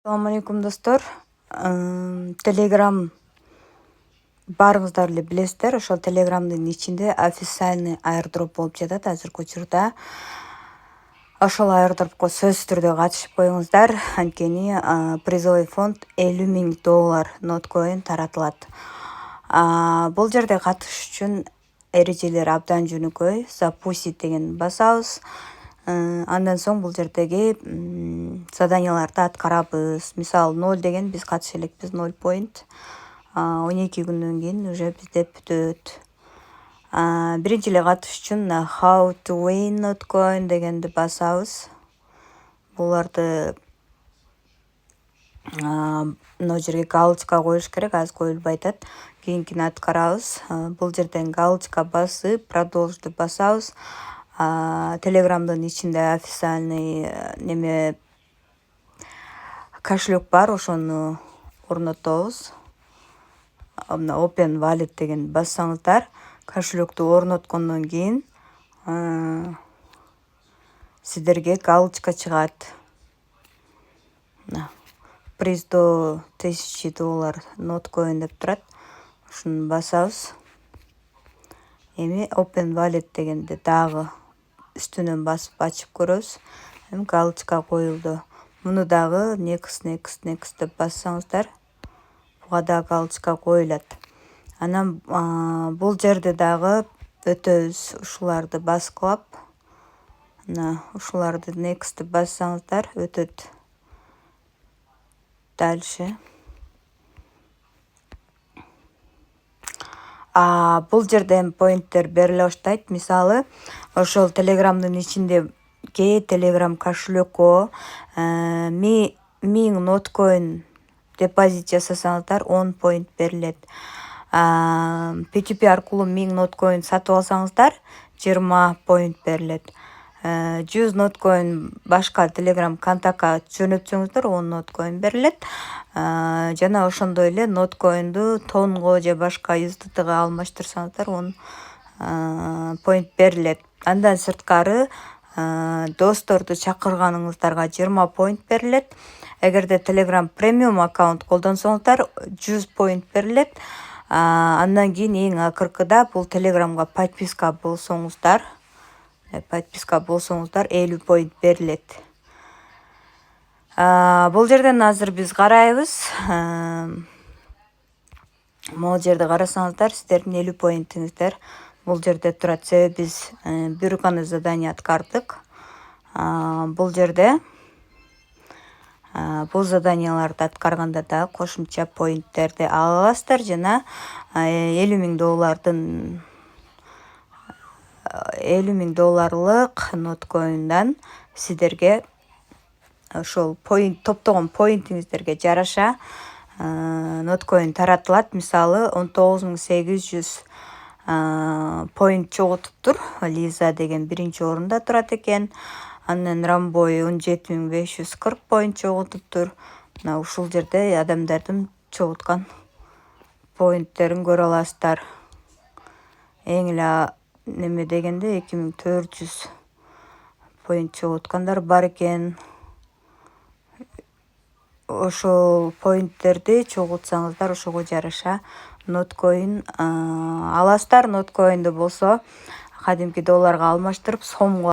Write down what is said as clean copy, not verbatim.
Assalamu алейкум достор. Telegram барыңыздар эле билесиздер. Ошол Telegramдын ичинде официальный airdrop болуп жатат азыркы учурда. Ошол airdropко сөзсүз түрдө катышып коюңуздар. Анткени призовый фонд $50,000 ноткоин таратылат. Бул жерде катышыш үчүн эрежелер абдан жөнөкөй. Запустить деген басабыз. Андан соң бул жердеги заданияларды аткарабыз. Мисалы 0 деген биз катыша элекпиз, 0 point. 12 күндөн кийин уже бизде бүтөт. Биринчи эле катышыш үчүн how to win notcoin дегенди басабыз. Буларды мына жерге галочка коюш керек, азыр коюлбай атат. Кийинкини аткарабыз. Бул жерден галочка басып, продолжду басабыз. Телеграмдын ичинде официальный кошелек бар, ошону орнотобуз. Мына open wallet деген бассаңыздар, кошелекту орноткондон кийин сиздерге галочка чыгат. Приз до $1000 ноткоин деп турат. Ушуну басабыз. Эми open wallet дегенди дагы үстүнөн басып ачып көрөбүз. Эми галочка коюлду. Муну дагы next деп бассаңыздар, буга да галочка коюлат. Анан бул жерде дагы өтөбүз. Ушуларды баскылап, мына ушуларды next деп бассаңыздар өтөт. Дальше. Бул жерден поинттер бериле баштайт. Мисалы, ошол Telegramдын ичинде Telegram кошелекко 1000 ноткоин депозит жасасаңыздар 10 поинт берилет. P2P аркылуу 1000 ноткоин сатып алсаңыздар 20 поинт берилет. 100 ноткоин башка Telegram контактка жөнөтсөңүздөр 10 ноткоин берилет. Жана ошондой эле ноткоинду тонго же башка USDTга алмаштырсаңыздар 10 поинт берилет. Андан сырткары досторду чакырганыңыздарга 20 поинт берилет. Эгерде Telegram премиум аккаунт колдонсоңуздар 100 поинт берилет. Андан кийин эң акыркыда бул Telegramга подписка болсоңуздар 50 поинт берилет. Бул жерден азыр биз карайбыз. Могу жерде карасаңыздар, сиздердин 50 поинтиңиздер бул жерде турат. Себеби биз бир гана задание аткардык. Бул жерде бул заданияларды аткарганда да кошумча поинттерди ала аласыздар жана $50,000 ноткоиндан сиздерге ошол топтогон поинтиңиздерге жараша ноткоин таратылат. Мисалы 19800 поинт чогултуптур. Лиза деген биринчи орунда турат экен. Андан Рамбой 17540 поинт чогултуптур. Мына ушул жерде адамдардын чогулткан поинттерин көрө аласыздар. Эң эле неме дегенде 2400 поинт чогулткандар бар экен. Ошол поинттерди чогултсаңыздар ошого жараша ноткоин аласыздар. Ноткоинди болсо кадимки долларга алмаштырып сомго